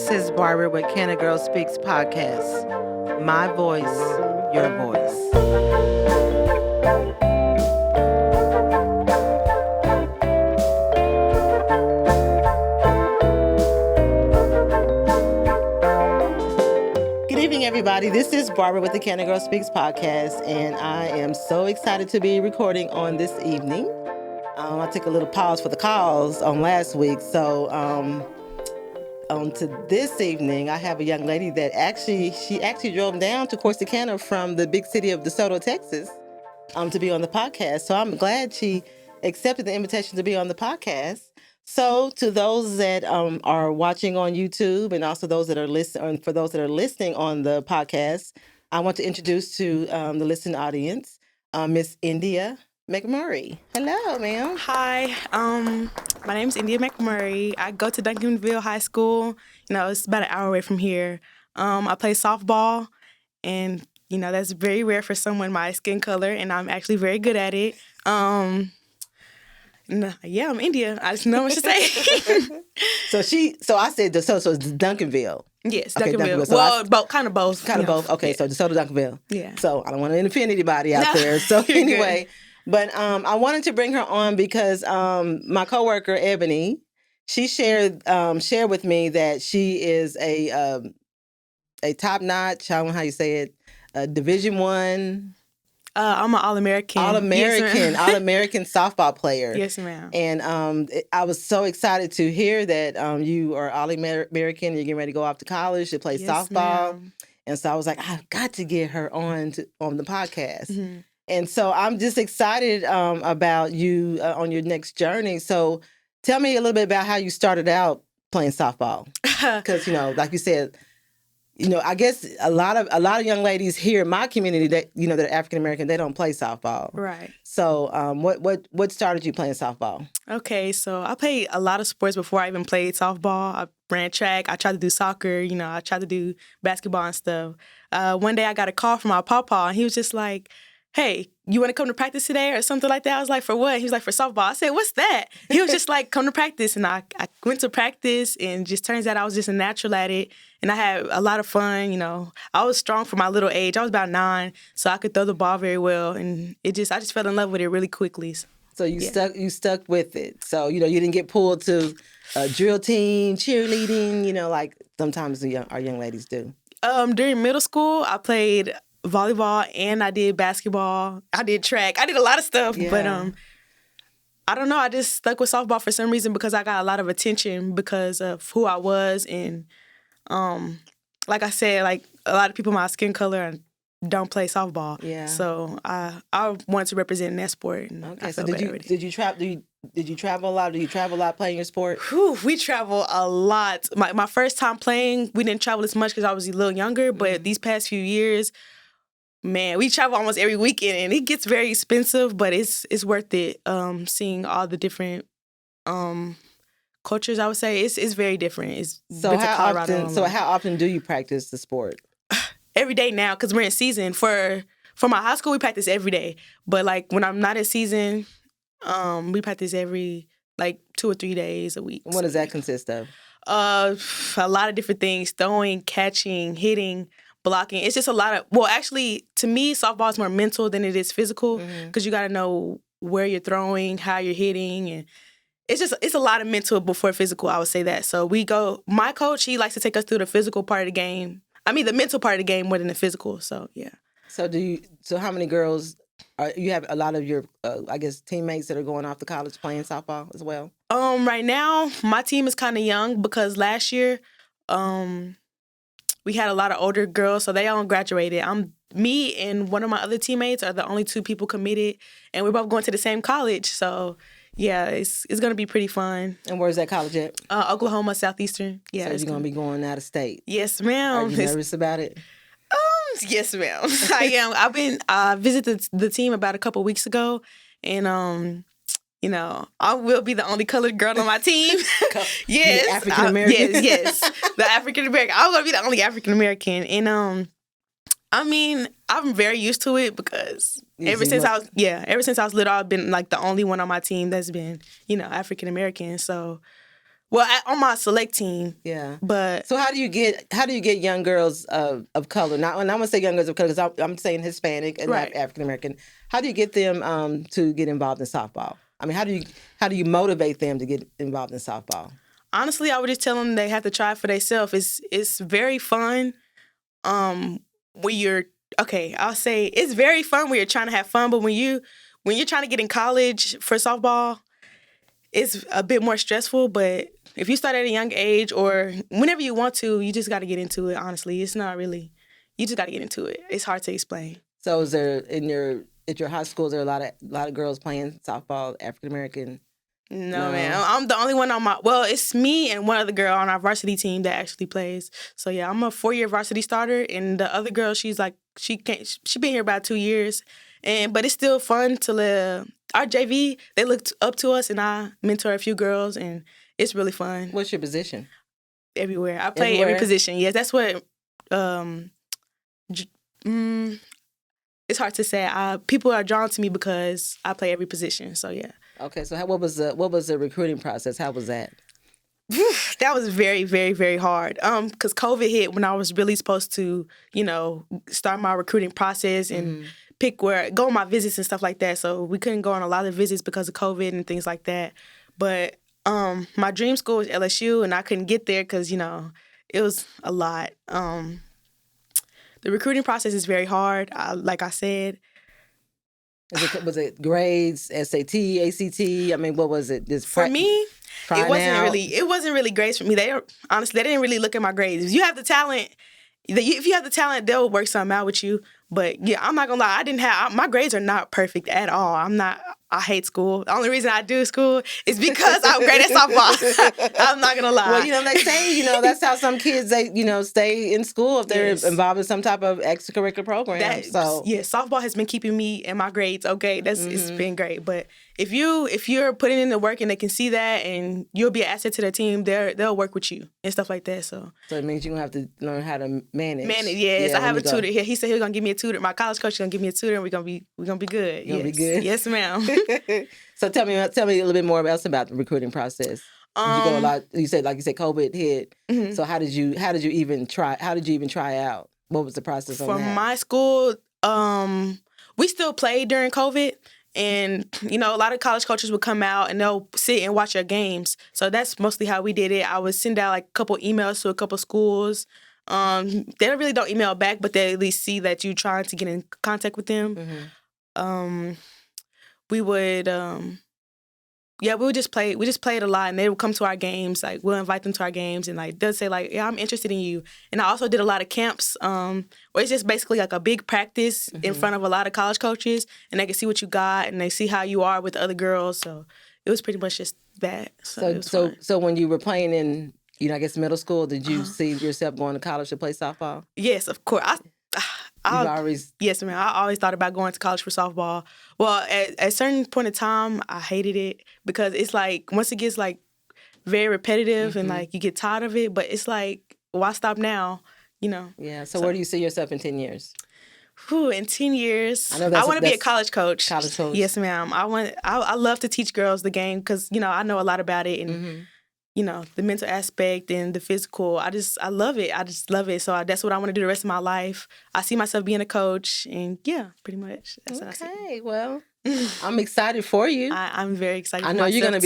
This is Barbara with Cana Girl Speaks podcast. My voice, your voice. Good evening, everybody. This is Barbara with the Cana Girl Speaks podcast, and I am so excited to be recording on this evening. I took a little pause for the calls on last week, so on to this evening, I have a young lady that she actually drove down to Corsicana from the big city of DeSoto, Texas, to be on the podcast. So I'm glad she accepted the invitation to be on the podcast. So to those that are watching on YouTube and also those that are listening, for those that are listening on the podcast, I want to introduce to the listening audience, Miss India McMurray. Hello, ma'am. Hi, my name is India McMurray. I go to Duncanville High School. It's about an hour away from here. I play softball, and that's very rare for someone my skin color, and I'm actually very good at it. I'm India. I just know what to say. So I said DeSoto, so it's Duncanville. Yes, okay, Duncanville. So both. Kind of both. Okay, yeah. So DeSoto, Duncanville. Yeah. So I don't want to offend anybody out there. So anyway. Good. But I wanted to bring her on because my coworker Ebony, she shared with me that she is a top-notch, I don't know how you say it, Division I. I'm an All-American. All-American softball player. Yes, ma'am. And I was so excited to hear that you are All-American. You're getting ready to go off to college to play softball. Ma'am. And so I was like, I've got to get her on the podcast. Mm-hmm. And so I'm just excited about you on your next journey. So tell me a little bit about how you started out playing softball. Because, like you said, I guess a lot of young ladies here in my community that, that are African-American, they don't play softball. Right. So what started you playing softball? Okay, so I played a lot of sports before I even played softball. I ran track. I tried to do soccer. I tried to do basketball and stuff. One day I got a call from my papa, and he was just like, hey, you want to come to practice today or something like that? I was like, for what? He was like, for softball. I said, what's that? He was just like, come to practice. And I went to practice, and just turns out I was just a natural at it. And I had a lot of fun, I was strong for my little age. I was about 9, so I could throw the ball very well. And I just fell in love with it really quickly. So you stuck with it. So, you didn't get pulled to a drill team, cheerleading, like sometimes our young ladies do. During middle school, I played volleyball, and I did basketball. I did track. I did a lot of stuff, but I don't know. I just stuck with softball for some reason because I got a lot of attention because of who I was, and like I said, like a lot of people my skin color don't play softball. Yeah. So I wanted to represent that sport. And okay. So did you travel a lot? Do you travel a lot playing your sport? Whew, we travel a lot. My first time playing, we didn't travel as much because I was a little younger. But these past few years, man, we travel almost every weekend, and it gets very expensive, but it's worth it. Seeing all the different cultures, I would say it's very different. How often do you practice the sport? Every day now, because we're in season. For my high school, we practice every day. But like when I'm not in season, we practice every 2 or 3 days a week. What does that consist of? A lot of different things: throwing, catching, hitting, blocking. It's just a lot of, well, actually, to me, softball is more mental than it is physical because you got to know where you're throwing, how you're hitting, and it's a lot of mental before physical, I would say that. So my coach, he likes to take us through the physical part of the game. I mean, the mental part of the game more than the physical, so yeah. So how many girls, you have a lot of your, I guess, teammates that are going off to college playing softball as well? Right now, my team is kind of young because last year, we had a lot of older girls, so they all graduated. Me and one of my other teammates are the only 2 people committed, and we're both going to the same college. So, yeah, it's going to be pretty fun. And where's that college at? Oklahoma Southeastern. Yeah. So you're going to be going out of state? Yes, ma'am. Are you nervous about it? Yes, ma'am. I am. I visited the team about a couple weeks ago, and I will be the only colored girl on my team. Yes. African American? Yes. The African American. I'm going to be the only African American. And I'm very used to it because ever since I was little, I've been like the only one on my team that's been, African American. So Well, on my select team. Yeah. But so how do you get young girls of color? Not, and I'm gonna say young girls of color because I'm saying Hispanic and not African American. How do you get them to get involved in softball? I mean, how do you motivate them to get involved in softball? Honestly, I would just tell them they have to try it for themselves. It's very fun. When you're I'll say it's very fun when you're trying to have fun, but when you're trying to get in college for softball, it's a bit more stressful. But if you start at a young age or whenever you want to, you just got to get into it. Honestly, it's not really. You just got to get into it. It's hard to explain. So, is there at your high school? Is there a lot of girls playing softball, African American? No, man. I'm the only one on it's me and one other girl on our varsity team that actually plays. So yeah, I'm a 4-year varsity starter, and the other girl, she been here about 2 years, but it's still fun to our JV. They looked up to us, and I mentor a few girls, and it's really fun. What's your position? Everywhere. I play every position. Yes, that's what. It's hard to say. People are drawn to me because I play every position. So yeah. Okay, so what was the recruiting process? How was that? That was very, very, very hard. Because COVID hit when I was really supposed to, start my recruiting process and go on my visits and stuff like that. So we couldn't go on a lot of visits because of COVID and things like that. But my dream school was LSU, and I couldn't get there because it was a lot. The recruiting process is very hard. Like I said. Was it grades, SAT, ACT? I mean, what was it? For me, it wasn't really grades for me. They didn't really look at my grades. If you have the talent, they'll work something out with you. But yeah, I'm not gonna lie, my grades are not perfect at all. I hate school. The only reason I do school is because I'm great at softball. I'm not gonna lie. Well, they say, that's how some kids, they, stay in school if they're involved in some type of extracurricular program. Softball has been keeping me in my grades. Okay, it's been great. But if you're putting in the work and they can see that and you'll be an asset to their team, they'll work with you and stuff like that. So it means you're gonna have to learn how to manage. Yes. I have a tutor here. He said he was gonna give me a tutor. My college coach is gonna give me a tutor, and we're gonna be good. You're gonna be good. Yes, ma'am. So tell me a little bit more about the recruiting process. Did you go a lot? You said COVID hit. Mm-hmm. So how did you even try out? What was the process on that? For my school, we still played during COVID. And, a lot of college coaches would come out and they'll sit and watch your games. So that's mostly how we did it. I would send out a couple emails to a couple schools. They really don't email back, but they at least see that you're trying to get in contact with them. Mm-hmm. We would just play. We just played a lot, and they would come to our games. We'll invite them to our games, and they'll say yeah, I'm interested in you. And I also did a lot of camps, where it's just basically a big practice in front of a lot of college coaches, and they can see what you got, and they see how you are with the other girls. So it was pretty much just that. So when you were playing in, I guess middle school, did you see yourself going to college to play softball? Yes, of course. Yes, ma'am. I always thought about going to college for softball. Well, at a certain point in time, I hated it because it's once it gets very repetitive and you get tired of it, but it's why stop now? Yeah. So where do you see yourself in 10 years? In 10 years, I want to be a college coach. College coach. Yes, ma'am. I love to teach girls the game because I know a lot about it and. The mental aspect and the physical. I love it. I just love it. So that's what I want to do the rest of my life. I see myself being a coach, and yeah, pretty much. That's what I see. Okay, well, I'm excited for you. I'm very excited. I know you're gonna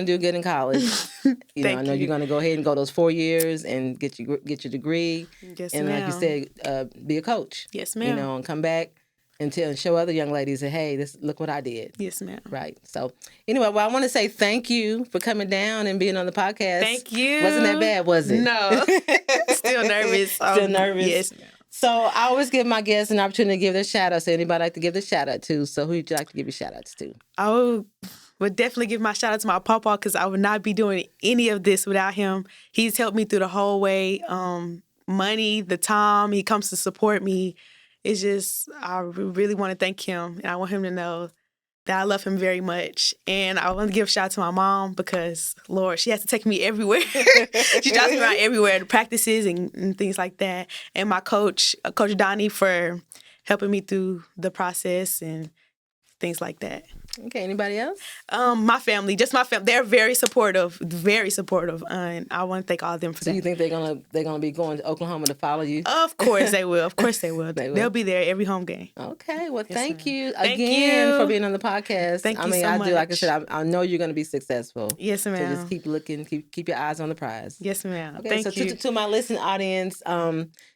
do good in college. I know you're gonna go ahead and go those 4 years and get your degree. Yes, and ma'am. Like you said, be a coach. Yes, ma'am. And come back. And show other young ladies that, hey, look what I did. Yes, ma'am. Right. So, anyway, I want to say thank you for coming down and being on the podcast. Thank you. Wasn't that bad, was it? No. Still nervous. Still nervous? Yes, ma'am. So, I always give my guests an opportunity to give their shout-outs. So, anybody like to give their shout-out to? So, who would you like to give your shout-outs to? I would definitely give my shout-out to my papa because I would not be doing any of this without him. He's helped me through the whole way. Money, the time, he comes to support me. It's just, I really want to thank him, and I want him to know that I love him very much. And I want to give a shout out to my mom because, Lord, she has to take me everywhere. She drives me around everywhere to practices and things like that. And my coach, Coach Donnie, for helping me through the process. And things like that. Okay, anybody else? My family, just my family. They're very supportive, and I want to thank all of them for that. So you think they're gonna be going to Oklahoma to follow you? Of course they will. Of course they will. They will. They'll be there every home game. Okay, well, thank ma'am. you Thank again you. for being on the podcast. Thank you so I much. do, like I said, I know you're gonna be successful. Yes, ma'am. So just keep looking, keep your eyes on the prize. Yes, ma'am. Okay, Thank so you. to my listening audience,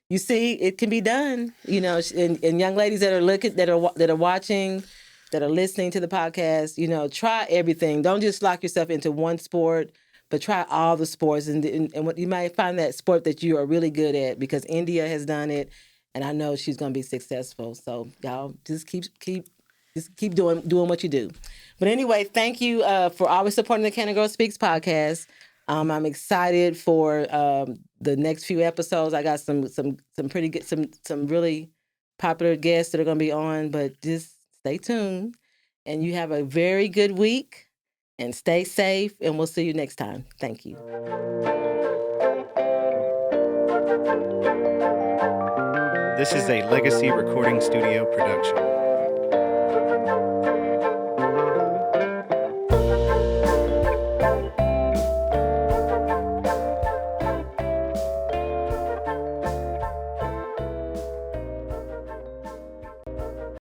you see, it can be done. You know, and young ladies that are looking, that are watching, that are listening to the podcast, you know, try everything. Don't just lock yourself into one sport, but try all the sports. And what you might find that sport that you are really good at, because India has done it, and I know she's going to be successful. So y'all just keep doing what you do. But anyway, thank you for always supporting the Cana Girl Speaks podcast. I'm excited for the next few episodes. I got some pretty good, some really popular guests that are going to be on, but just stay tuned. And you have a very good week, and stay safe, and we'll see you next time. Thank you. This is a Legacy Recording Studio production.